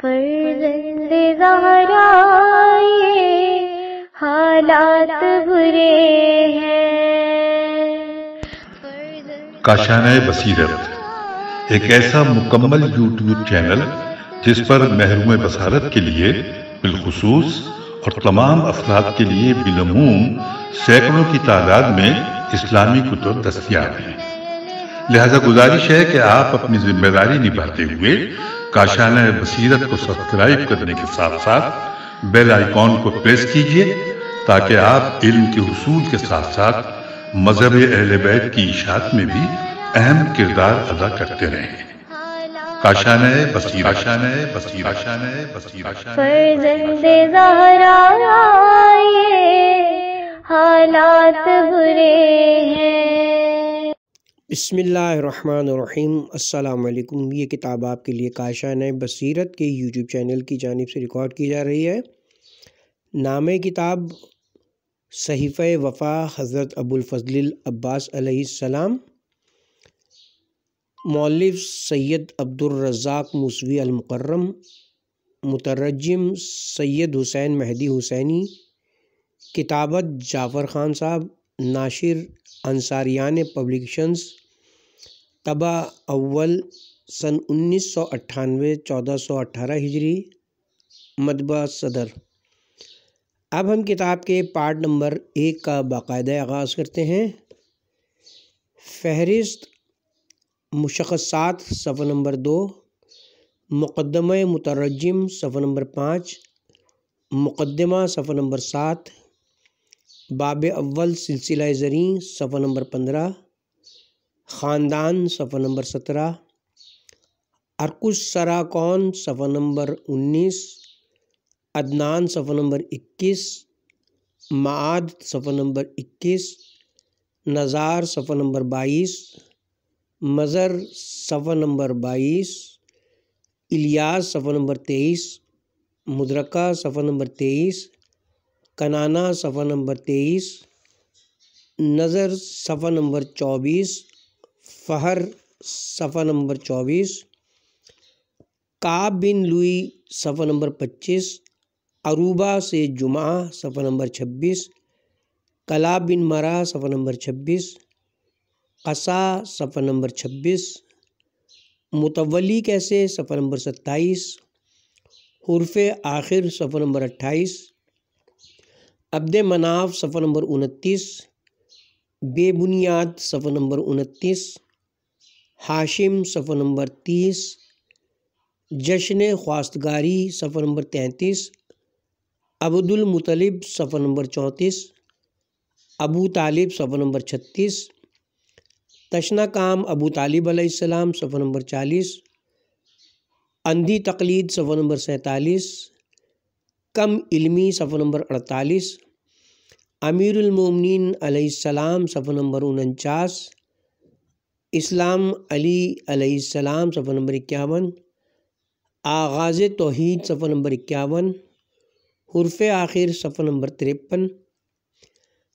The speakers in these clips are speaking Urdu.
فرزند زہرا یہ حالات برے ہیں۔ کاشانۂ بصیرت ایک ایسا مکمل یوٹیوب چینل جس پر محروم بصارت کے لیے بالخصوص اور تمام افراد کے لیے بالعموم سینکڑوں کی تعداد میں اسلامی کتب دستیاب ہیں۔ لہذا گزارش ہے کہ آپ اپنی ذمہ داری نبھاتے ہوئے کاشانۂ بصیرت کو سبسکرائب کرنے کے ساتھ ساتھ بیل آئیکن کو پریس کیجئے تاکہ آپ علم کے حصول کے ساتھ ساتھ مذہب اہل بیت کی اشاعت میں بھی اہم کردار ادا کرتے رہیں۔ کاشانۂ بصیرت، فرزند زہرا یہ حالات برے ہیں۔ بسم اللہ الرحمن الرحیم۔ السلام علیکم۔ یہ کتاب آپ کے لیے کاشانۂ بصیرت کے یوٹیوب چینل کی جانب سے ریکارڈ کی جا رہی ہے۔ نام کتاب صحیفہ وفا حضرت ابو الفضل العباس علیہ السلام، مؤلف سید عبد الرزاق موسوی المکرم، مترجم سید حسین مہدی حسینی، کتابت جعفر خان صاحب، ناشر انصاریان پبلیکیشنز، طبع اول سن 1998 1418 ہجری، مطبع صدر۔ اب ہم کتاب کے پارٹ نمبر 1 کا باقاعدہ آغاز کرتے ہیں۔ فہرست مشخصات صفحہ نمبر 2، مقدمہ مترجم صفحہ نمبر 5، مقدمہ صفحہ نمبر 7، باب اول سلسلہ زریں صفحہ نمبر 15، خاندان صفحہ نمبر 17، ارکس سرا کون صفحہ نمبر 19، عدنان صفحہ نمبر 21، معاد صفحہ نمبر 21، نزار صفحہ نمبر 22، مظہر صفحہ نمبر 22، الیاس صفحہ نمبر 23، مدرکہ صفحہ نمبر 23، کنانہ صفحہ نمبر 23، نظر صفحہ نمبر 24، فہر صفحہ نمبر 24، کعب بن لوئی صفحہ نمبر 25، عروبہ سے جمعہ صفحہ نمبر 26، کلاب بن مرا صفحہ نمبر 26، قصا صفحہ نمبر 26، متولی کیسے صفحہ نمبر 27، حرف آخر صفحہ نمبر 28، عبد مناف صفحہ نمبر 29، بے بنیاد صفحہ نمبر 29، ہاشم صفحہ نمبر 30، جشن خواستگاری صفحہ نمبر 33، عبد المطلب صفحہ نمبر 34، ابو طالب صفحہ نمبر 36، تشنا کام ابو طالب علیہ السلام صفحہ نمبر 40، اندھی تقلید صفحہ نمبر 47، کم علمی صفحہ نمبر 48، امیر المومنین علیہ السلام صفحہ نمبر 49، اسلام علی علیہ السلام صفحہ نمبر 51، آغاز توحید صفحہ نمبر 51، حرف آخر صفحہ نمبر 53،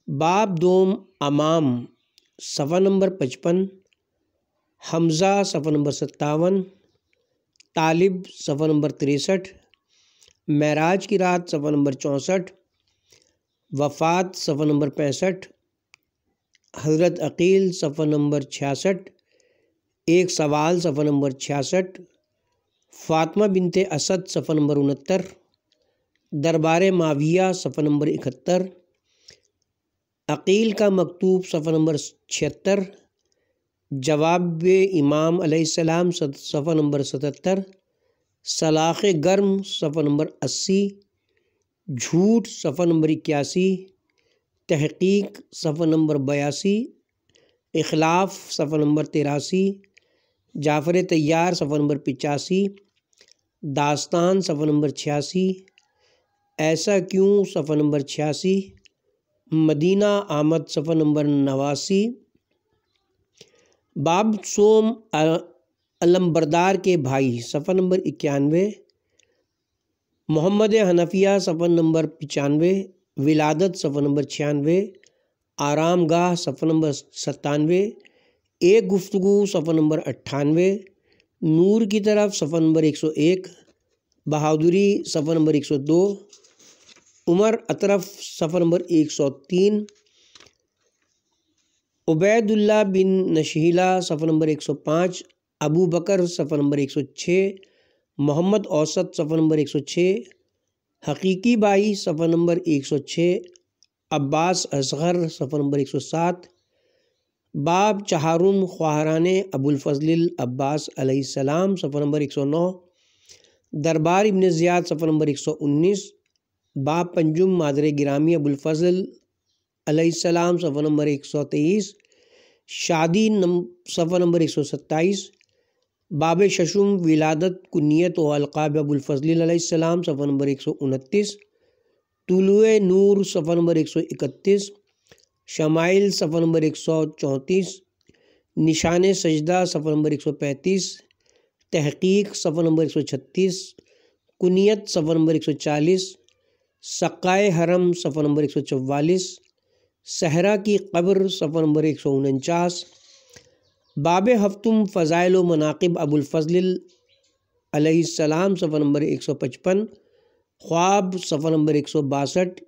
باب دوم امام صفحہ نمبر 55، حمزہ صفحہ نمبر 57، طالب صفحہ نمبر 63، معراج کی رات صفحہ نمبر 64، وفات صفحہ نمبر 65، حضرت عقیل صفحہ نمبر 66، ایک سوال صفحہ نمبر 66، فاطمہ بنت اسد صفحہ نمبر 69، دربار معاویہ صفحہ نمبر 71، عقیل کا مکتوب صفحہ نمبر 76، جواب امام علیہ السلام صفحہ نمبر 77، سلاخ گرم صفحہ نمبر 80، جھوٹ صفحہ نمبر 81، تحقیق صفحہ نمبر 82، اخلاف صفحہ نمبر 83، جعفر طیار صفحہ نمبر 85، داستان صفحہ نمبر 86، ایسا کیوں صفحہ نمبر 86، مدینہ آمد صفحہ نمبر 89، باب سوم علمبردار کے بھائی صفحہ نمبر 91، محمد حنفیہ صفحہ نمبر 95، ولادت صفحہ نمبر 96، آرام گاہ صفحہ نمبر 97، ایک گفتگو صفحہ نمبر 98، نور کی طرف صفحہ نمبر 101، بہادری صفحہ نمبر 102، عمر اطرف صفحہ نمبر 103، عبید اللہ بن نشیلہ صفحہ نمبر 105، ابو بکر صفحہ نمبر 106، محمد اوسط صفحہ نمبر 106، حقیقی بائی صفحہ نمبر 106، عباس اصغر صفحہ نمبر 107، باب چہارم خواہران ابو الفضل عباس علیہ السلام صفحہ نمبر 109، دربار ابن زیاد صفحہ نمبر 119، باب پنجم مادر گرامی ابو الفضل علیہ السلام صفحہ نمبر 123، شادی صفحہ نمبر 127، باب ششم ولادت کنیت و القاب ابو الفضل علیہ السلام صفحہ نمبر 129، طلوع نور صفحہ نمبر 131، شمائل صفحہ نمبر 134، نشان سجدہ صفحہ نمبر 135، تحقیق صفحہ نمبر 136، کنیت صفحہ نمبر 140، سقائے حرم صفحہ نمبر 144، صحرا کی قبر صفحہ نمبر 149، باب ہفتم فضائل و مناقب ابو الفضل علیہ السلام صفحہ نمبر 155، خواب صفحہ نمبر 162،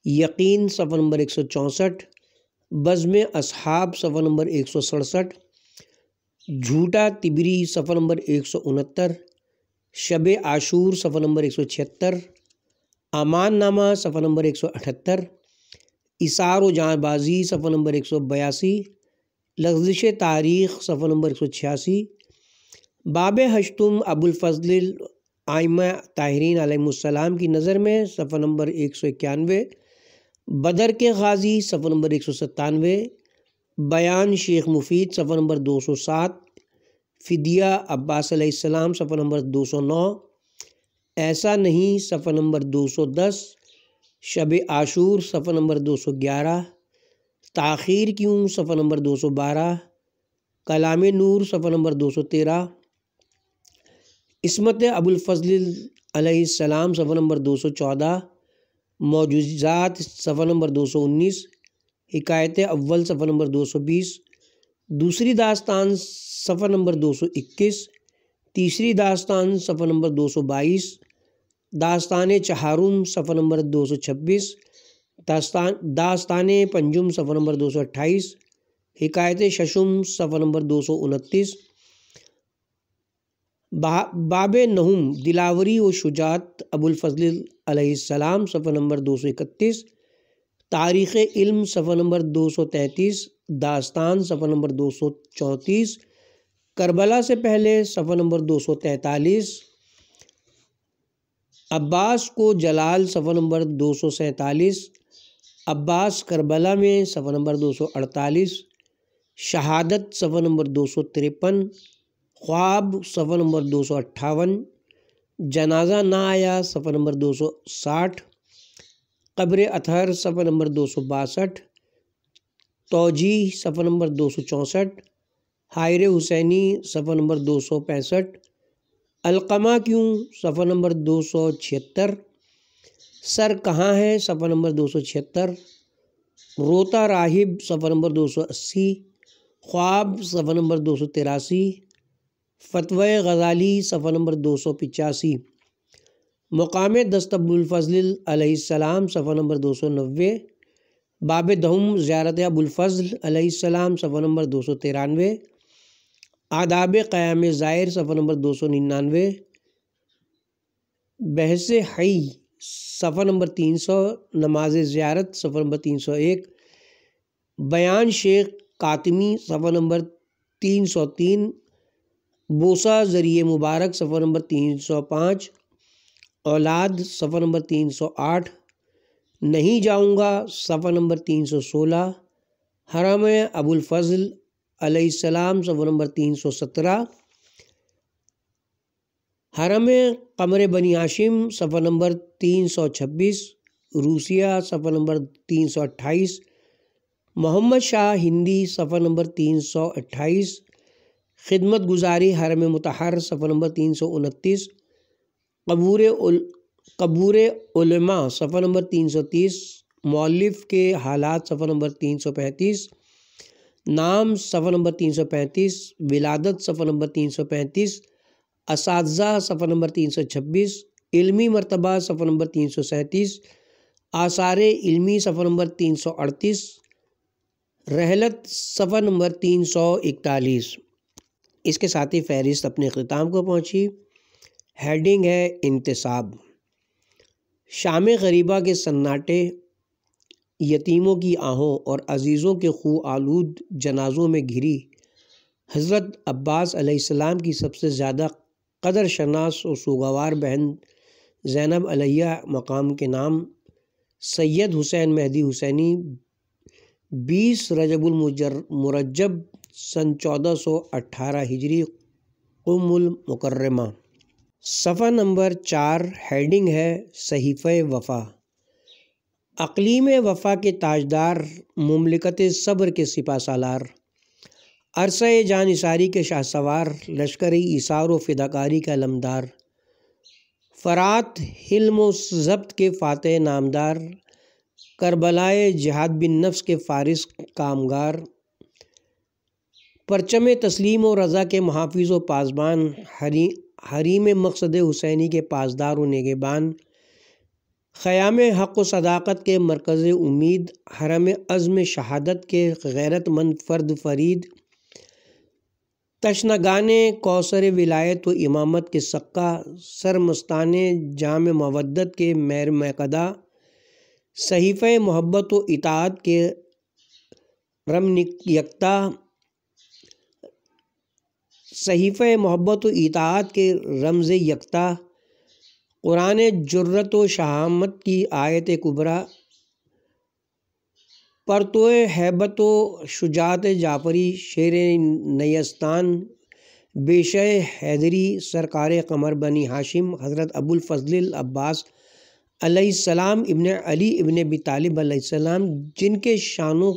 یقین صفحہ نمبر 164، بزم اصحاب صفحہ نمبر 167، جھوٹا تبری صفحہ نمبر 169، شب عاشور صفحہ نمبر 176، امان نامہ صفحہ نمبر 178، اثار و جاں بازی صفحہ نمبر 182، لغزش تاریخ صفحہ نمبر 186، باب ہشتم ابو الفضل ائمہ طاہرین علیہ السلام کی نظر میں صفحہ نمبر 191، بدر کے غازی صفحہ نمبر 197، بیان شیخ مفید صفحہ نمبر 207، فدیہ عباس علیہ السلام صفحہ نمبر 209، ایسا نہیں صفحہ نمبر 210، شب عاشور صفحہ نمبر 211، تاخیر کیوں صفحہ نمبر 212، کلام نور صفحہ نمبر 213، عصمت ابو الفضل علیہ السلام صفحہ نمبر 214، معجزات صفحہ نمبر 219، حکایت اول صفحہ نمبر 220، دوسری داستان صفحہ نمبر 221، تیسری داستان صفحہ نمبر 222، داستان چہارم صفحہ نمبر 226، داستان پنجم صفحہ نمبر 228، حکایت ششم صفحہ نمبر 229، باب نہم دلاوری و شجاعت ابو الفضل علیہ السلام صفحہ نمبر 231، تاریخ علم صفحہ نمبر 233، داستان صفحہ نمبر 234، کربلا سے پہلے صفحہ نمبر 243، عباس کو جلال صفحہ نمبر 247، عباس کربلا میں صفحہ نمبر 248، شہادت صفحہ نمبر 253، خواب صفحہ نمبر 258، جنازہ نہ آیا صفحہ نمبر 260، قبر اطہر صفحہ نمبر 262، توجیہ صفحہ نمبر 264، حائر حسینی صفحہ نمبر 265، القمہ کیوں صفحہ نمبر 276، سر کہاں ہے صفحہ نمبر 276، روتا راہب صفحہ نمبر 280، خواب صفحہ نمبر 283، فتوی غزالی صفحہ نمبر 285، مقام دست ابو الفضل علیہ السلام صفحہ نمبر 290، باب دہم زیارت ابو الفضل علیہ السلام صفحہ نمبر 293، آداب قیام زائر صفحہ نمبر 299، بحث حی صفحہ نمبر 300، نماز زیارت صفحہ نمبر 301، بیان شیخ کاتمی صفحہ نمبر 303، بوسہ ذریعہ مبارک صفحہ نمبر 305، اولاد صفحہ نمبر 308، نہیں جاؤں گا صفحہ نمبر 316، حرم ابو الفضل علیہ السلام صفحہ نمبر 317، حرم قمر بنی ہاشم صفحہ نمبر 326، روسیہ صفحہ نمبر 328، محمد شاہ ہندی صفحہ نمبر 328، خدمت گزاری حرم مطہر صفحہ نمبر 329، قبور علماء صفحہ نمبر 330، مؤلف کے حالات صفحہ نمبر 335، نام صفحہ نمبر 335، ولادت صفحہ نمبر 335، اساتذہ صفحہ نمبر 326، علمی مرتبہ صفحہ نمبر 337، آثار علمی صفحہ نمبر 338، رحلت صفحہ نمبر 341۔ اس کے ساتھ ہی فہرست اپنے اختتام کو پہنچی۔ ہیڈنگ ہے انتصاب۔ شام غریبہ کے سناٹے، یتیموں کی آہوں اور عزیزوں کے خو آلود جنازوں میں گھری حضرت عباس علیہ السلام کی سب سے زیادہ قدر شناس اور سوگوار بہن زینب علیہ مقام کے نام سید حسین مہدی حسینی 20 رجب المرجب سن 1418 ہجری قم المکرمہ۔ صفحہ نمبر 4، ہیڈنگ ہے صحیفہ وفا۔ اقلیم وفا کے تاجدار، مملکت صبر کے سپہ سالار، عرصہ جانثاری کے شاہ سوار، لشکر ایثار و فداکاری کا علمدار، فرات حلم و ضبط کے فاتح نامدار، کربلائے جہاد بن نفس کے فارس کامگار، پرچم تسلیم و رضا کے محافظ و پاسبان، حریم مقصد حسینی کے پاسدار و نگہبان، خیام حق و صداقت کے مرکز امید، حرم عزم شہادت کے غیرت مند فرد فرید، تشنگان کوثر ولایت و امامت کے سقا، سرمستان جام مودت کے میر میقدہ، صحیفہ محبت و اطاعت کے رم یکتا، صحیفہ محبت و اطاعت کے رمز یکتا، قرآن جرت و شہامت کی آیت کبریٰ، پرتو ہیبت و شجاعت جعفری، شیر نیستان، بیشہ حیدری، سرکار قمر بنی ہاشم، حضرت ابو الفضل العباس علیہ السلام ابن علی ابن ابی طالب علیہ السلام، جن کے شانوں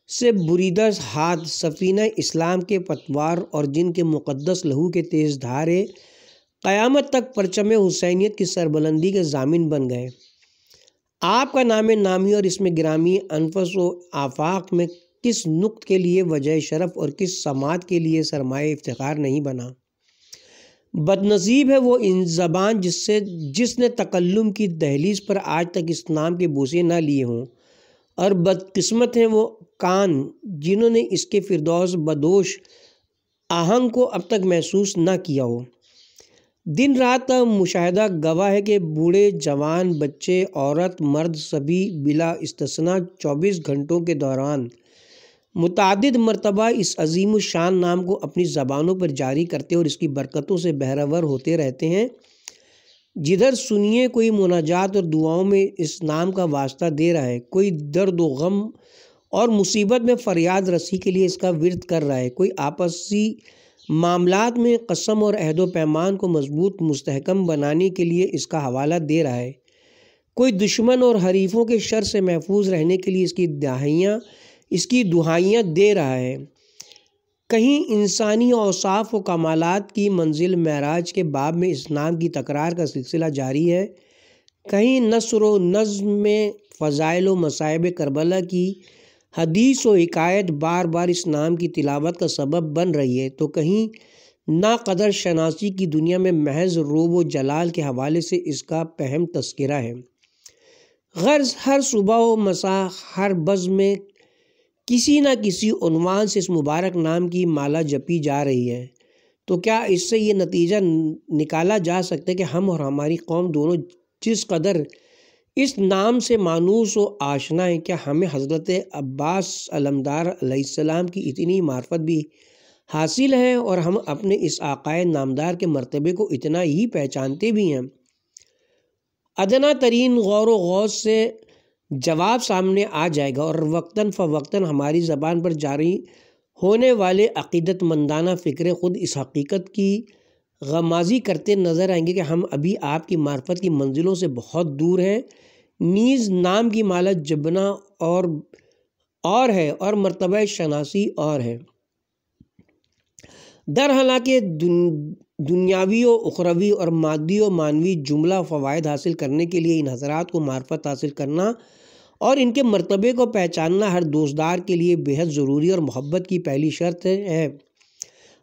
سے بریدہ ہاتھ سفینہ اسلام کے پتوار اور جن کے مقدس لہو کے تیز دھارے قیامت تک پرچم حسینیت کی سربلندی کے ضامن بن گئے۔ آپ کا نام نامی اور اسم گرامی انفس و آفاق میں کس نقط کے لیے وجہ شرف اور کس سماعت کے لیے سرمایہ افتخار نہیں بنا۔ بدنصیب ہے وہ ان زبان جس نے تکلم کی دہلیز پر آج تک اس نام کے بوسے نہ لیے ہوں، اور بدقسمت ہیں وہ کان جنہوں نے اس کے فردوس بدوش آہنگ کو اب تک محسوس نہ کیا ہو۔ دن رات کا مشاہدہ گواہ ہے کہ بوڑھے جوان، بچے، عورت، مرد، سبھی بلا استثناء 24 گھنٹوں کے دوران متعدد مرتبہ اس عظیم الشان نام کو اپنی زبانوں پر جاری کرتے اور اس کی برکتوں سے بہرہ ور ہوتے رہتے ہیں۔ جدھر سنیے کوئی مناجات اور دعاؤں میں اس نام کا واسطہ دے رہا ہے، کوئی درد و غم اور مصیبت میں فریاد رسی کے لیے اس کا ورد کر رہا ہے، کوئی آپسی معاملات میں قسم اور عہد و پیمان کو مضبوط مستحکم بنانے کے لیے اس کا حوالہ دے رہا ہے، کوئی دشمن اور حریفوں کے شر سے محفوظ رہنے کے لیے اس کی دہائیاں دے رہا ہے۔ کہیں انسانی اوصاف و کمالات کی منزل معراج کے باب میں اس نام کی تکرار کا سلسلہ جاری ہے، کہیں نثر و نظم میں فضائل و مصائب کربلا کی حدیث و حکایت بار بار اس نام کی تلاوت کا سبب بن رہی ہے، تو کہیں ناقدر شناسی کی دنیا میں محض روب و جلال کے حوالے سے اس کا پہم تذکرہ ہے۔ غرض ہر صبح و مساء ہر بزم میں کسی نہ کسی عنوان سے اس مبارک نام کی مالا جپی جا رہی ہے، تو کیا اس سے یہ نتیجہ نکالا جا سکتا ہے کہ ہم اور ہماری قوم دونوں جس قدر اس نام سے مانوس و آشنا ہیں، کیا ہمیں حضرت عباس علمدار علیہ السلام کی اتنی معرفت بھی حاصل ہے اور ہم اپنے اس آقائے نامدار کے مرتبے کو اتنا ہی پہچانتے بھی ہیں؟ ادنا ترین غور و غوض سے جواب سامنے آ جائے گا، اور وقتاً فوقتاً ہماری زبان پر جاری ہونے والے عقیدت مندانہ فکرے خود اس حقیقت کی غمازی کرتے نظر آئیں گے کہ ہم ابھی آپ کی معرفت کی منزلوں سے بہت دور ہیں، نیز نام کی مالا جبنا اور ہے اور مرتبہ شناسی اور ہے۔ در حالانکہ دنیاوی و اخروی اور مادی و معنوی جملہ فوائد حاصل کرنے کے لیے ان حضرات کو معرفت حاصل کرنا اور ان کے مرتبے کو پہچاننا ہر دوستدار کے لیے بے حد ضروری اور محبت کی پہلی شرط ہے۔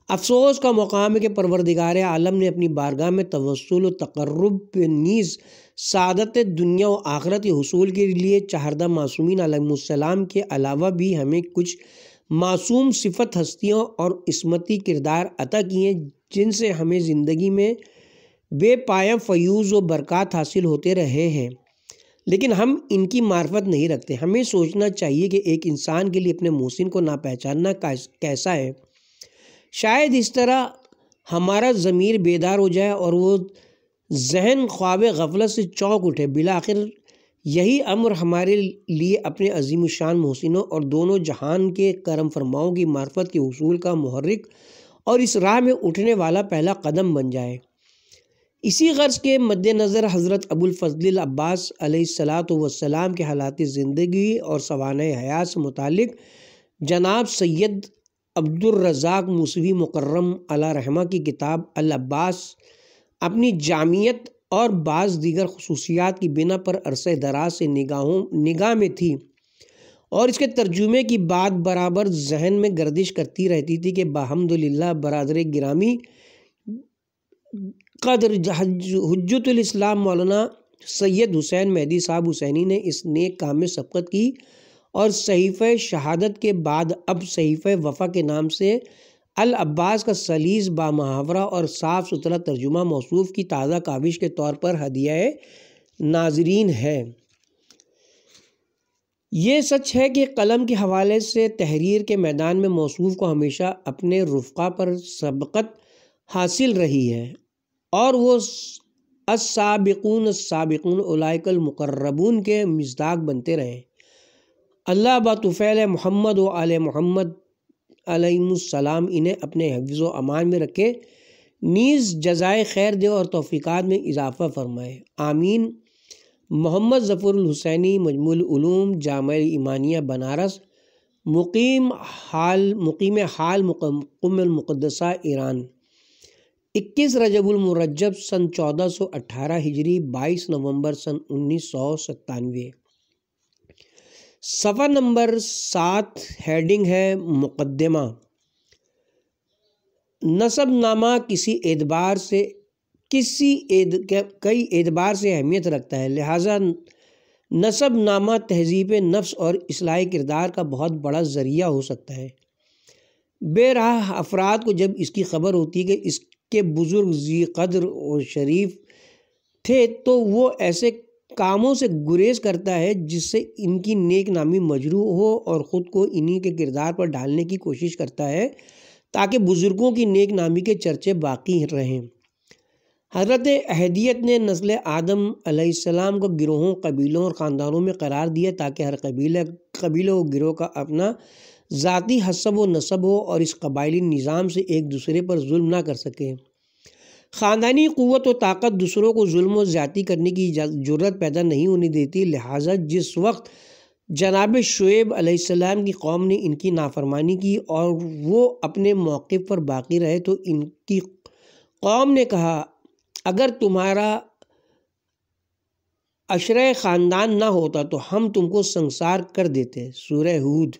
افسوس کا مقام ہے کہ پروردگار عالم نے اپنی بارگاہ میں توسل و تقرب نیز سعادت دنیا و آخرت کے حصول کے لیے چہاردہ معصومین علیہ السلام کے علاوہ بھی ہمیں کچھ معصوم صفت ہستیوں اور عصمتی کردار عطا کیے، جن سے ہمیں زندگی میں بے پایہ فیوز و برکات حاصل ہوتے رہے ہیں، لیکن ہم ان کی معرفت نہیں رکھتے۔ ہمیں سوچنا چاہیے کہ ایک انسان کے لیے اپنے محسن کو ناپہچاننا کیسا ہے۔ شاید اس طرح ہمارا ضمیر بیدار ہو جائے اور وہ ذہن خواب غفلت سے چونک اٹھے۔ بالآخر یہی امر ہمارے لیے اپنے عظیم الشان محسنوں اور دونوں جہان کے کرم فرماؤں کی معرفت کے حصول کا محرک اور اس راہ میں اٹھنے والا پہلا قدم بن جائے۔ اسی غرض کے مد نظر حضرت ابو الفضل العباس علیہ السلام کے حالات زندگی اور سوانح حیات سے متعلق جناب سید عبد الرزاق موسوی مکرم علیہ رحمہ کی کتاب العباس اپنی جامعیت اور بعض دیگر خصوصیات کی بنا پر عرصہ دراز سے نگاہ میں تھی، اور اس کے ترجمے کی بات برابر ذہن میں گردش کرتی رہتی تھی کہ بحمدللہ برادر گرامی قدر حجت الاسلام مولانا سید حسین مہدی صاحب حسینی نے اس نیک کام میں سبقت کی اور صحیفہ شہادت کے بعد اب صحیفہ وفا کے نام سے العباس کا سلیس بامحاورہ اور صاف ستھرا ترجمہ موصوف کی تازہ کاوش کے طور پر ہدیہ ناظرین ہے۔ یہ سچ ہے کہ قلم کے حوالے سے تحریر کے میدان میں موصوف کو ہمیشہ اپنے رفقا پر سبقت حاصل رہی ہے، اور وہ السابقون السابقون اولئک المقربون کے مصداق بنتے رہے۔ اللہ بطفیل محمد و آل محمد علیہ السلام انہیں اپنے حفظ و امان میں رکھے، نیز جزائے خیر دے اور توفیقات میں اضافہ فرمائے، آمین۔ محمد ظفر الحسینی، مجموع العلوم، جامعہ ایمانیہ بنارس، مقیم حال قم المقدسہ ایران، 21 رجب المرجب سن 1418 ہجری، 22 نومبر سن 1997۔ صفحہ نمبر 7، ہیڈنگ ہے مقدمہ۔ نسب نامہ کئی اعتبار سے اہمیت رکھتا ہے، لہٰذا نسب نامہ تہذیب نفس اور اصلاح کردار کا بہت بڑا ذریعہ ہو سکتا ہے۔ بے راہ افراد کو جب اس کی خبر ہوتی ہے کہ اس کے بزرگ ذی قدر اور شریف تھے تو وہ ایسے کاموں سے گریز کرتا ہے جس سے ان کی نیک نامی مجروح ہو، اور خود کو انہی کے کردار پر ڈالنے کی کوشش کرتا ہے تاکہ بزرگوں کی نیک نامی کے چرچے باقی رہیں۔ حضرت احدیت نے نسل آدم علیہ السلام کو گروہوں، قبیلوں اور خاندانوں میں قرار دیا تاکہ ہر قبیلہ و گروہ کا اپنا ذاتی حسب و نسب ہو اور اس قبائلی نظام سے ایک دوسرے پر ظلم نہ کر سکے۔ خاندانی قوت و طاقت دوسروں کو ظلم و زیادتی کرنے کی جرت پیدا نہیں ہونے دیتی، لہٰذا جس وقت جناب شعیب علیہ السلام کی قوم نے ان کی نافرمانی کی اور وہ اپنے موقف پر باقی رہے تو ان کی قوم نے کہا، اگر تمہارا عشرہ خاندان نہ ہوتا تو ہم تم کو سنسار کر دیتے۔ سورہ ہود۔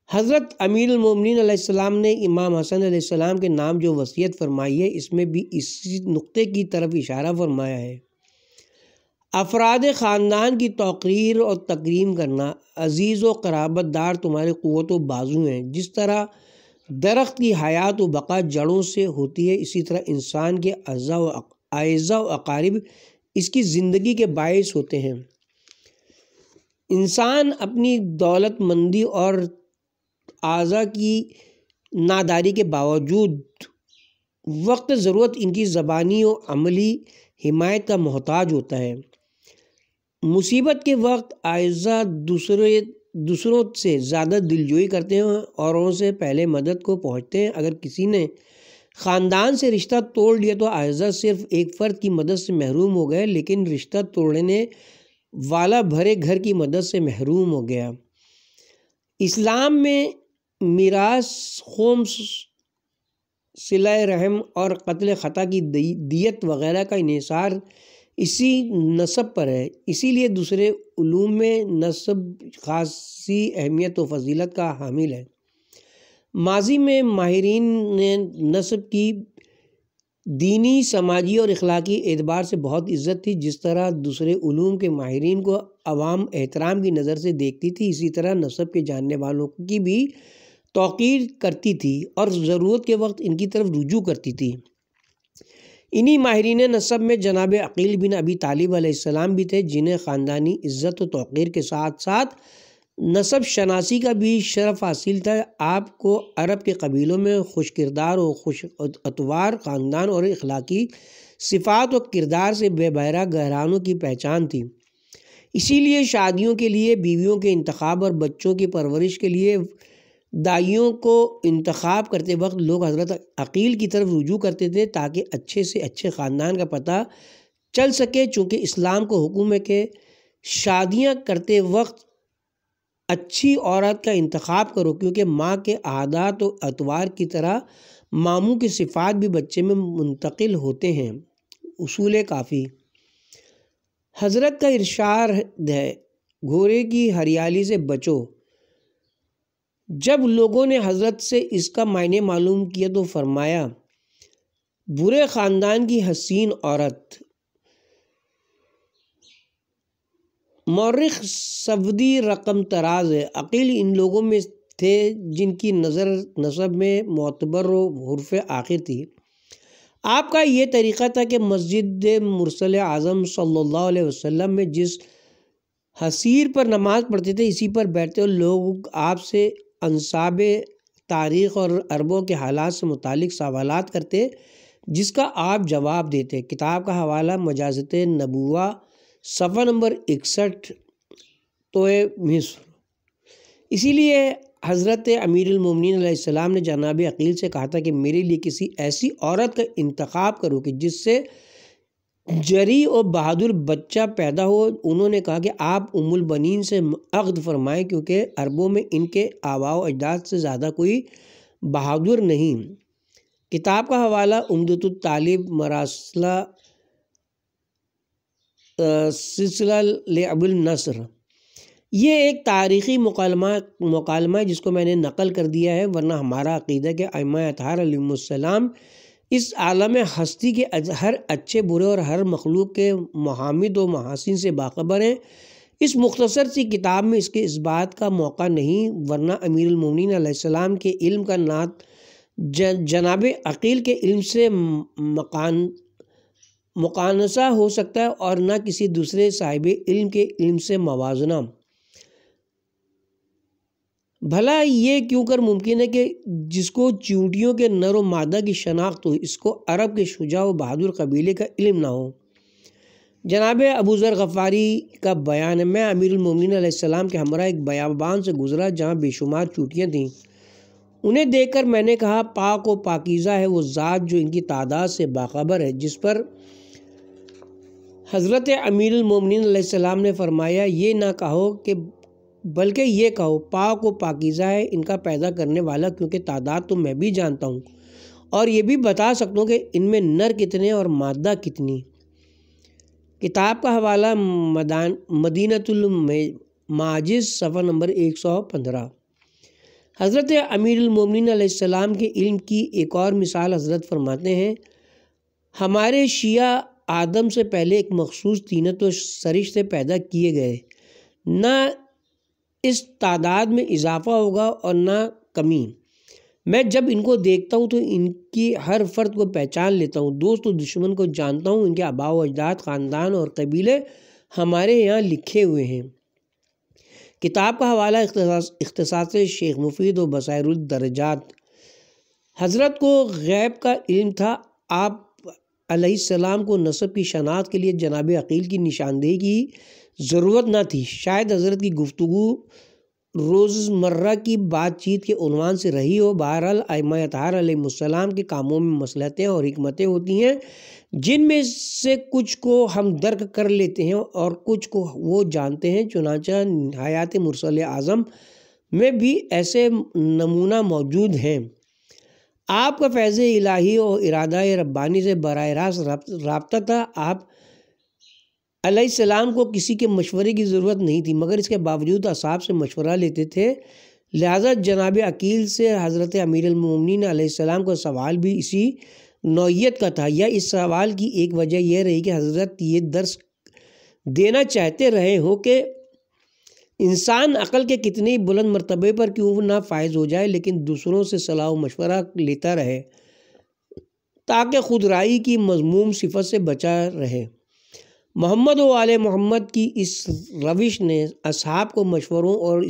حضرت امیر المومنین علیہ السلام نے امام حسن علیہ السلام کے نام جو وصیت فرمائی ہے، اس میں بھی اسی نقطے کی طرف اشارہ فرمایا ہے۔ افراد خاندان کی توقیر اور تکریم کرنا۔ عزیز و قرابت دار تمہارے قوت و بازو ہیں۔ جس طرح درخت کی حیات و بقا جڑوں سے ہوتی ہے، اسی طرح انسان کے اعزاء و اقارب اس کی زندگی کے باعث ہوتے ہیں۔ انسان اپنی دولت مندی اور اعضاء کی ناداری کے باوجود وقت ضرورت ان کی زبانی و عملی حمایت کا محتاج ہوتا ہے۔ مصیبت کے وقت اعزاء دوسروں سے زیادہ دلجوئی کرتے ہیں، اوروں سے پہلے مدد کو پہنچتے ہیں۔ اگر کسی نے خاندان سے رشتہ توڑ لیا تو اعزاء صرف ایک فرد کی مدد سے محروم ہو گئے، لیکن رشتہ توڑنے والا بھرے گھر کی مدد سے محروم ہو گیا۔ اسلام میں میراث، خمس، صلہ رحم اور قتل خطا کی دیت وغیرہ کا انحصار اسی نسب پر ہے، اسی لیے دوسرے علوم میں نسب خاصی اہمیت و فضیلت کا حامل ہے۔ ماضی میں ماہرین نے نسب کی دینی، سماجی اور اخلاقی اعتبار سے بہت عزت تھی۔ جس طرح دوسرے علوم کے ماہرین کو عوام احترام کی نظر سے دیکھتی تھی، اسی طرح نسب کے جاننے والوں کی بھی توقیر کرتی تھی اور ضرورت کے وقت ان کی طرف رجوع کرتی تھی۔ انہی ماہرین نسب میں جناب عقیل بن ابی طالب علیہ السلام بھی تھے، جنہیں خاندانی عزت و توقیر کے ساتھ ساتھ نسب شناسی کا بھی شرف حاصل تھا۔ آپ کو عرب کے قبیلوں میں خوش کردار و خوش اتوار خاندان اور اخلاقی صفات و کردار سے بے بہرہ گھرانوں کی پہچان تھی۔ اسی لیے شادیوں کے لیے، بیویوں کے انتخاب اور بچوں کی پرورش کے لیے دائیوں کو انتخاب کرتے وقت لوگ حضرت عقیل کی طرف رجوع کرتے تھے تاکہ اچھے سے اچھے خاندان کا پتہ چل سکے، چونکہ اسلام کو حکم ہے کہ شادیاں کرتے وقت اچھی عورت کا انتخاب کرو، کیونکہ ماں کے عادات و اطوار کی طرح ماموں کی صفات بھی بچے میں منتقل ہوتے ہیں۔ اصول کافی۔ حضرت کا ارشاد ہے، گھوڑے کی ہریالی سے بچو۔ جب لوگوں نے حضرت سے اس کا معنی معلوم کیا تو فرمایا، برے خاندان کی حسین عورت۔ مورخ سعدی رقم طراز ہے۔ عقیل ان لوگوں میں تھے جن کی نظر نسب میں معتبر و حرف آخر تھی۔ آپ کا یہ طریقہ تھا کہ مسجد مرسل اعظم صلی اللہ علیہ وسلم میں جس حصیر پر نماز پڑھتے تھے اسی پر بیٹھتے، اور لوگ آپ سے انساب تاریخ اور عربوں کے حالات سے متعلق سوالات کرتے جس کا آپ جواب دیتے۔ کتاب کا حوالہ مجازت نبوہ، صفحہ نمبر 61 توئے مصر۔ اسی لیے حضرت امیر المومنین علیہ السلام نے جناب عقیل سے کہا تھا کہ میرے لیے کسی ایسی عورت کا انتخاب کرو کہ جس سے جری اور بہادر بچہ پیدا ہو۔ انہوں نے کہا کہ آپ ام البنین سے عقد فرمائیں، کیونکہ عربوں میں ان کے آباء و اجداد سے زیادہ کوئی بہادر نہیں۔ کتاب کا حوالہ عمدۃ الطالب، مراسلہ سلسلہ لابو النصر۔ یہ ایک تاریخی مکالمہ ہے جس کو میں نے نقل کر دیا ہے، ورنہ ہمارا عقیدہ کہ ائمہ اطہار علیہم السلام اس عالم ہستی کے ہر اچھے برے اور ہر مخلوق کے محامد و محاسن سے باخبر ہیں۔ اس مختصر سی کتاب میں اس کے اس بات کا موقع نہیں، ورنہ امیر المومنین علیہ السلام کے علم کا نعت جناب عقیل کے علم سے مقانسہ ہو سکتا ہے اور نہ کسی دوسرے صاحب علم کے علم سے موازنہ۔ بھلا یہ کیوں کر ممکن ہے کہ جس کو چیونٹیوں کے نر و مادہ کی شناخت ہو، اس کو عرب کے شجاع و بہادر قبیلے کا علم نہ ہو؟ جناب ابو ذر غفاری کا بیان ہے، میں امیر المومنین علیہ السلام کے ہمراہ ایک بیابان سے گزرا جہاں بے شمار چوٹیاں تھیں۔ انہیں دیکھ کر میں نے کہا، پاک و پاکیزہ ہے وہ ذات جو ان کی تعداد سے باخبر ہے۔ جس پر حضرت امیر المومنین علیہ السلام نے فرمایا، یہ نہ کہو کہ بلکہ یہ کہو، پاک و پاکیزہ ہے ان کا پیدا کرنے والا، کیونکہ تعداد تو میں بھی جانتا ہوں اور یہ بھی بتا سکتا ہوں کہ ان میں نر کتنے اور مادہ کتنی۔ کتاب کا حوالہ مدینۃ الماجز، صفحہ نمبر 115۔ حضرت امیر المومنین علیہ السلام کے علم کی ایک اور مثال حضرت فرماتے ہیں، ہمارے شیعہ آدم سے پہلے ایک مخصوص طینت و سرشت سے پیدا کیے گئے، نہ اس تعداد میں اضافہ ہوگا اور نہ کمی۔ میں جب ان کو دیکھتا ہوں تو ان کی ہر فرد کو پہچان لیتا ہوں، دوست و دشمن کو جانتا ہوں، ان کے آباء و اجداد، خاندان اور قبیلے ہمارے یہاں لکھے ہوئے ہیں۔ کتاب کا حوالہ اختصاص شیخ مفید و بصائر الدرجات۔ حضرت کو غیب کا علم تھا، آپ علیہ السلام کو نسب کی شناخت کے لیے جناب عقیل کی نشاندہی کی ضرورت نہ تھی۔ شاید حضرت کی گفتگو روزمرہ کی بات چیت کے عنوان سے رہی ہو۔ بہرحال ائمہ اطہار علیہ السلام کے کاموں میں مصلحتیں اور حکمتیں ہوتی ہیں، جن میں سے کچھ کو ہم درک کر لیتے ہیں اور کچھ کو وہ جانتے ہیں۔ چنانچہ حیات مرسل اعظم میں بھی ایسے نمونہ موجود ہیں۔ آپ کا فیض الہی اور ارادہ ربانی سے براہ راست رابطہ تھا۔ آپ علیہ السلام کو کسی کے مشورے کی ضرورت نہیں تھی، مگر اس کے باوجود اصحاب سے مشورہ لیتے تھے، لہٰذا جناب عقیل سے حضرت امیر المومنین علیہ السلام کا سوال بھی اسی نوعیت کا تھا، یا اس سوال کی ایک وجہ یہ رہی کہ حضرت یہ درس دینا چاہتے رہے ہوں کہ انسان عقل کے کتنے ہی بلند مرتبے پر کیوں نہ فائز ہو جائے، لیکن دوسروں سے صلاح و مشورہ لیتا رہے تاکہ خود رائی کی مذموم صفت سے بچا رہے۔ محمد و آل محمد کی اس روش نے اصحاب کو مشوروں اور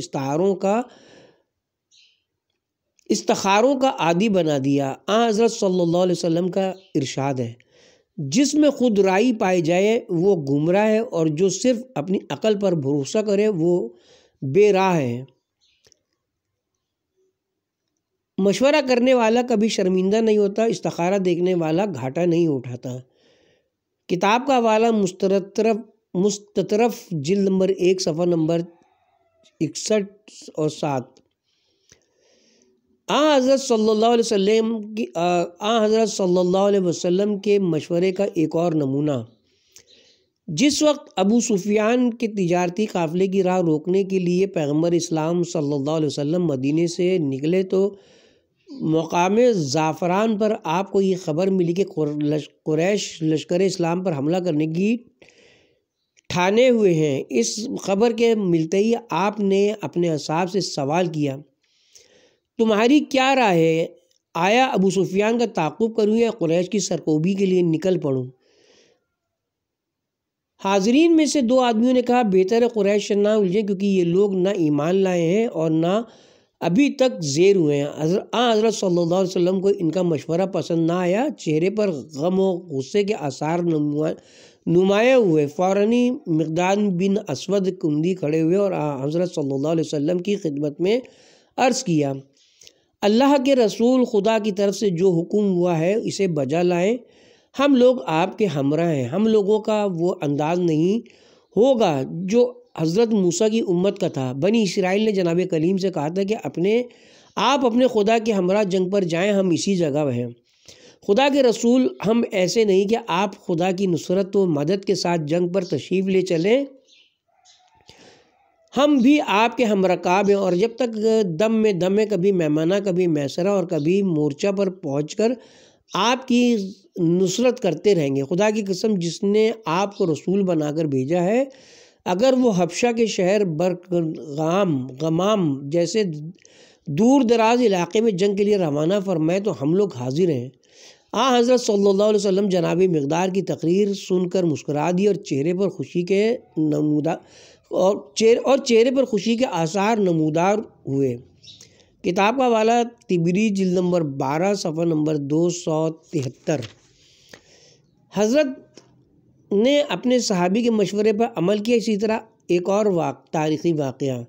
استخاروں کا عادی بنا دیا۔ حضرت صلی اللہ علیہ وسلم کا ارشاد ہے، جس میں خود رائی پائی جائے وہ گمراہ ہے، اور جو صرف اپنی عقل پر بھروسہ کرے وہ بے راہ ہے۔ مشورہ کرنے والا کبھی شرمندہ نہیں ہوتا، استخارہ دیکھنے والا گھاٹا نہیں اٹھاتا۔ کتاب کا حوالہ مستطرف جلد نمبر 1 صفحہ نمبر 61 اور 7۔ حضرت صلی اللہ علیہ وسلم کے مشورے کا ایک اور نمونہ، جس وقت ابو سفیان کے تجارتی قافلے کی راہ روکنے کے لیے پیغمبر اسلام صلی اللہ علیہ وسلم مدینے سے نکلے تو مقام زعفران پر آپ کو یہ خبر ملی کہ قریش لشکر اسلام پر حملہ کرنے کی ٹھانے ہوئے ہیں۔ اس خبر کے ملتے ہی آپ نے اپنے اصحاب سے سوال کیا، تمہاری کیا رائے ہے؟ آیا ابو سفیان کا تعاقب کروں یا قریش کی سرکوبی کے لیے نکل پڑوں؟ حاضرین میں سے 2 آدمیوں نے کہا، بہتر ہے قریش سے نہ الجھیں، کیونکہ یہ لوگ نہ ایمان لائے ہیں اور نہ ابھی تک زیر ہوئے ہیں۔ حضرت صلی اللہ علیہ وسلم کو ان کا مشورہ پسند نہ آیا، چہرے پر غم و غصے کے آثار نمایاں ہوئے۔ فوراً مقداد بن اسود کندی کھڑے ہوئے اور حضرت صلی اللہ علیہ وسلم کی خدمت میں عرض کیا، اللہ کے رسول، خدا کی طرف سے جو حکم ہوا ہے اسے بجا لائیں، ہم لوگ آپ کے ہمراہ ہیں، ہم لوگوں کا وہ انداز نہیں ہوگا جو حضرت موسیٰ کی امت کا تھا۔ بنی اسرائیل نے جناب کلیم سے کہا تھا کہ آپ اپنے خدا کے ہمراہ جنگ پر جائیں، ہم اسی جگہ ہیں۔ خدا کے رسول، ہم ایسے نہیں کہ آپ خدا کی نصرت و مدد کے ساتھ جنگ پر تشریف لے چلیں، ہم بھی آپ کے ہمرکاب ہیں، اور جب تک دم میں دم ہے، کبھی میمنہ، کبھی میسرہ اور کبھی مورچہ پر پہنچ کر آپ کی نصرت کرتے رہیں گے۔ خدا کی قسم، جس نے آپ کو رسول بنا کر بھیجا ہے، اگر وہ حبشہ کے شہر غمام جیسے دور دراز علاقے میں جنگ کے لیے روانہ فرمائے تو ہم لوگ حاضر ہیں۔ حضرت صلی اللہ علیہ وسلم جناب مقدار کی تقریر سن کر مسکرا دی اور چہرے پر خوشی کے آثار نمودار ہوئے۔ کتاب کا حوالہ طبری جلد نمبر 12 صفحہ نمبر 273۔ حضرت نے اپنے صحابی کے مشورے پر عمل کیا۔ اسی طرح ایک اور تاریخی واقعہ،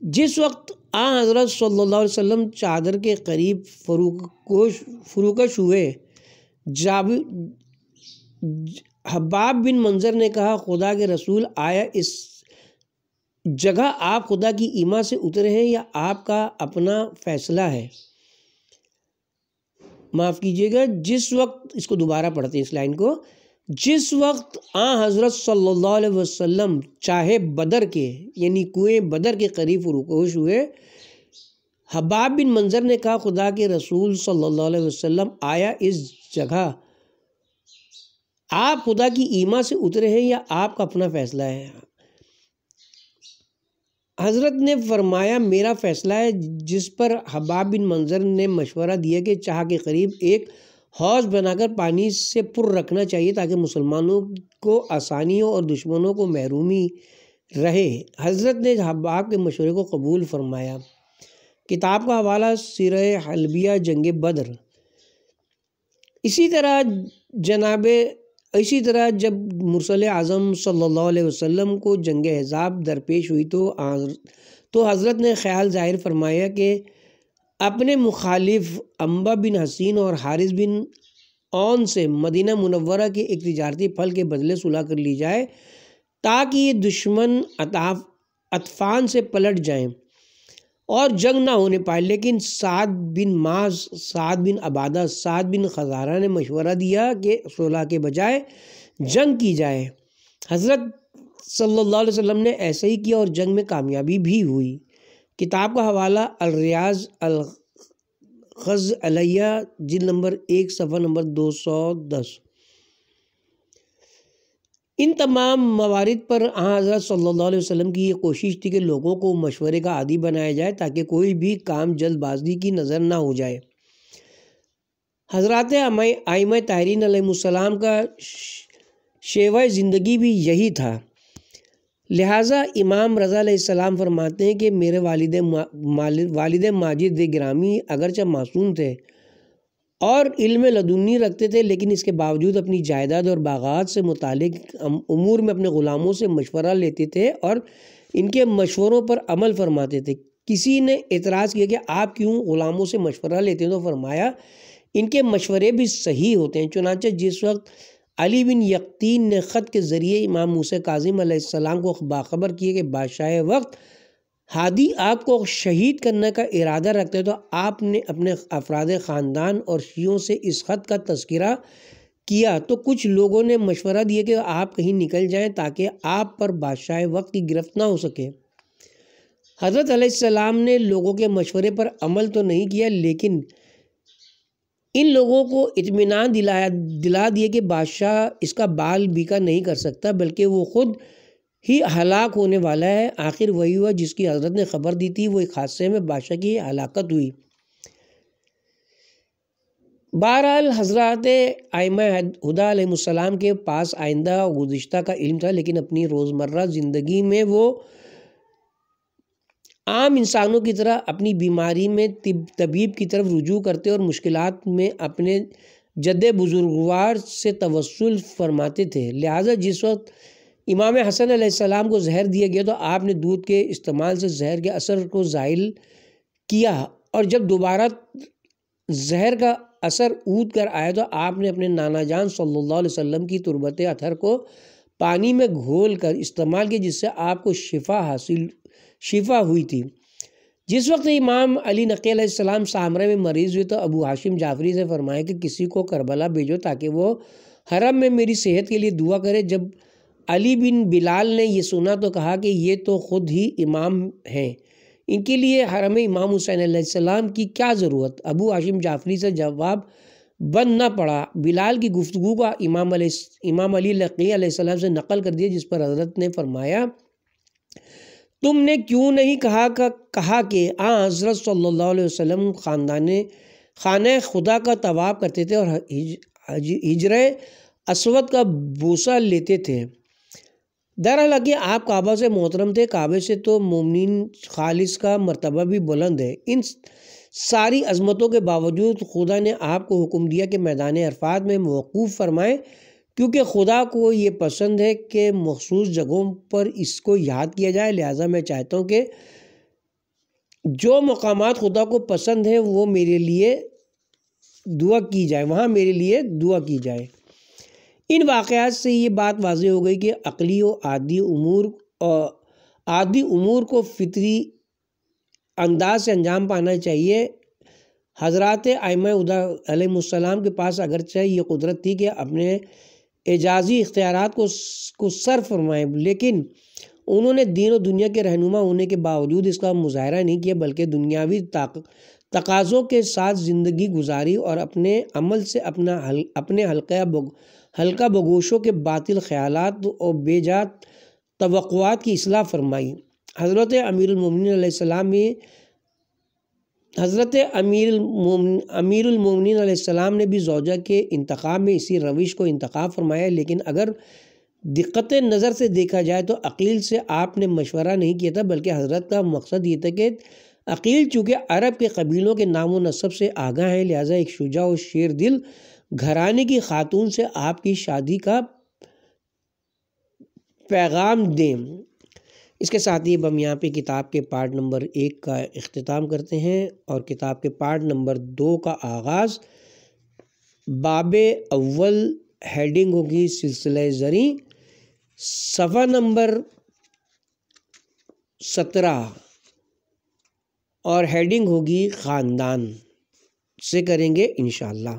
جس وقت حضرت صلی اللہ علیہ وسلم چادر کے قریب فروکش ہوئے، حباب بن منظر نے کہا، خدا کے رسول، آیا اس جگہ آپ خدا کی ایما سے اترے ہیں یا آپ کا اپنا فیصلہ ہے؟ معاف کیجیے گا، جس وقت، اس کو دوبارہ پڑھتے ہیں اس لائن کو، جس وقت حضرت صلی اللہ علیہ وسلم چاہے بدر کے یعنی کنویں بدر کے قریب فروکش ہوئے، حباب بن منظر نے کہا، خدا کے رسول صلی اللہ علیہ وسلم، آیا اس جگہ آپ خدا کی ایما سے اترے ہیں یا آپ کا اپنا فیصلہ ہے؟ حضرت نے فرمایا، میرا فیصلہ ہے، جس پر حباب بن منظر نے مشورہ دیا کہ چاہ کے قریب ایک حوض بنا کر پانی سے پر رکھنا چاہیے تاکہ مسلمانوں کو آسانی ہو اور دشمنوں کو محرومی رہے۔ حضرت نے حباب کے مشورے کو قبول فرمایا۔ کتاب کا حوالہ سیرہ حلبیہ جنگ بدر۔ اسی طرح جب مرسل اعظم صلی اللہ علیہ وسلم کو جنگ احزاب درپیش ہوئی تو حضرت نے خیال ظاہر فرمایا کہ اپنے مخالف انبا بن حسین اور حارث بن اون سے مدینہ منورہ کے ایک تجارتی پھل کے بدلے صلح کر لی جائے تاکہ یہ دشمن اطفان سے پلٹ جائیں اور جنگ نہ ہونے پائے، لیکن سعد بن معاذ، سعد بن عبادہ، سعد بن خزارہ نے مشورہ دیا کہ صلح کے بجائے جنگ کی جائے۔ حضرت صلی اللہ علیہ وسلم نے ایسا ہی کیا اور جنگ میں کامیابی بھی ہوئی۔ کتاب کا حوالہ الریاض الغزالیہ جلد نمبر 1 صفحہ نمبر 210۔ ان تمام موارد پر حضرت صلی اللہ علیہ وسلم کی یہ کوشش تھی کہ لوگوں کو مشورے کا عادی بنایا جائے تاکہ کوئی بھی کام جلد بازی کی نظر نہ ہو جائے۔ حضرات ائمہ طاہرین علیہ السلام کا شیوہ زندگی بھی یہی تھا، لہٰذا امام رضا علیہ السلام فرماتے ہیں کہ میرے والد ماجد گرامی اگرچہ معصوم تھے اور علم لدنی رکھتے تھے، لیکن اس کے باوجود اپنی جائیداد اور باغات سے متعلق امور میں اپنے غلاموں سے مشورہ لیتے تھے اور ان کے مشوروں پر عمل فرماتے تھے۔ کسی نے اعتراض کیا کہ آپ کیوں غلاموں سے مشورہ لیتے ہیں؟ تو فرمایا ان کے مشورے بھی صحیح ہوتے ہیں۔ چنانچہ جس وقت علی بن یقطین نے خط کے ذریعے امام موسیٰ کاظم علیہ السلام کو باخبر کیے کہ بادشاہ وقت ہادی آپ کو شہید کرنے کا ارادہ رکھتے تو آپ نے اپنے افراد خاندان اور شیعوں سے اس خط کا تذکرہ کیا، تو کچھ لوگوں نے مشورہ دیا کہ آپ کہیں نکل جائیں تاکہ آپ پر بادشاہ وقت کی گرفت نہ ہو سکے۔ حضرت علیہ السلام نے لوگوں کے مشورے پر عمل تو نہیں کیا، لیکن ان لوگوں کو اطمینان دلا دیا کہ بادشاہ اس کا بال بیکا نہیں کر سکتا بلکہ وہ خود ہی ہلاک ہونے والا ہے۔ آخر وہی ہوا جس کی حضرت نے خبر دی تھی، وہ ایک حادثے میں بادشاہ کی ہلاکت ہوئی۔ بہرحال حضرات ائمہ ہدیٰ علیہ السلام کے پاس آئندہ و گزشتہ کا علم تھا، لیکن اپنی روزمرہ زندگی میں وہ عام انسانوں کی طرح اپنی بیماری میں طبیب کی طرف رجوع کرتے اور مشکلات میں اپنے جد بزرگوار سے توسل فرماتے تھے۔ لہٰذا جس وقت امام حسن علیہ السلام کو زہر دیا گیا تو آپ نے دودھ کے استعمال سے زہر کے اثر کو زائل کیا، اور جب دوبارہ زہر کا اثر اود کر آیا تو آپ نے اپنے نانا جان صلی اللہ علیہ وسلم کی تربت اطہر کو پانی میں گھول کر استعمال کیا، جس سے آپ کو شفا ہوئی تھی۔ جس وقت امام علی نقی علیہ السلام سامرہ میں مریض ہوئے تو ابو ہاشم جعفری سے فرمایا کہ کسی کو کربلا بھیجو تاکہ وہ حرم میں میری صحت کے لیے دعا کرے۔ جب علی بن بلال نے یہ سنا تو کہا کہ یہ تو خود ہی امام ہیں، ان کے لیے حرم امام حسین علیہ السلام کی کیا ضرورت؟ ابو ہاشم جعفری سے جواب بند نہ پڑا۔ بلال کی گفتگو کا امام علی نقی علیہ السلام سے نقل کر دیا، جس پر حضرت نے فرمایا تم نے کیوں نہیں کہا کہ حضرت صلی اللہ علیہ وسلم خانہ خدا کا طواف کرتے تھے اور حجر اسود کا بوسہ لیتے تھے؟ دراصل آپ کعبہ سے محترم تھے، کعبے سے تو مومنین خالص کا مرتبہ بھی بلند ہے۔ ان ساری عظمتوں کے باوجود خدا نے آپ کو حکم دیا کہ میدان عرفات میں موقوف فرمائیں، کیونکہ خدا کو یہ پسند ہے کہ مخصوص جگہوں پر اس کو یاد کیا جائے۔ لہٰذا میں چاہتا ہوں کہ جو مقامات خدا کو پسند ہے وہ میرے لیے دعا کی جائے، وہاں میرے لیے دعا کی جائے۔ ان واقعات سے یہ بات واضح ہو گئی کہ عقلی و عادی امور کو فطری انداز سے انجام پانا چاہیے۔ حضرات ائمہ ہدیٰ علیہ السلام کے پاس اگرچہ یہ قدرت تھی کہ اپنے اعجازی اختیارات کو صرف فرمائیں، لیکن انہوں نے دین و دنیا کے رہنما ہونے کے باوجود اس کا مظاہرہ نہیں کیا، بلکہ دنیاوی تقاضوں کے ساتھ زندگی گزاری اور اپنے عمل سے اپنے حلقہ بگوشوں کے باطل خیالات اور بے جا توقعات کی اصلاح فرمائی۔ حضرت امیر المومنین علیہ السلام نے بھی زوجہ کے انتخاب میں اسی روش کو انتخاب فرمایا، لیکن اگر دقت نظر سے دیکھا جائے تو عقیل سے آپ نے مشورہ نہیں کیا تھا، بلکہ حضرت کا مقصد یہ تھا کہ عقیل چونکہ عرب کے قبیلوں کے نام و نسب سے آگاہ ہیں، لہٰذا ایک شجاع و شیر دل گھرانے کی خاتون سے آپ کی شادی کا پیغام دیں۔ اس کے ساتھ ہی ہم یہاں پہ کتاب کے پارٹ نمبر 1 کا اختتام کرتے ہیں اور کتاب کے پارٹ نمبر 2 کا آغاز باب اول ہیڈنگ ہوگی سلسلہ زریں، صفحہ نمبر 17 اور ہیڈنگ ہوگی خاندان سے کریں گے انشاءاللہ۔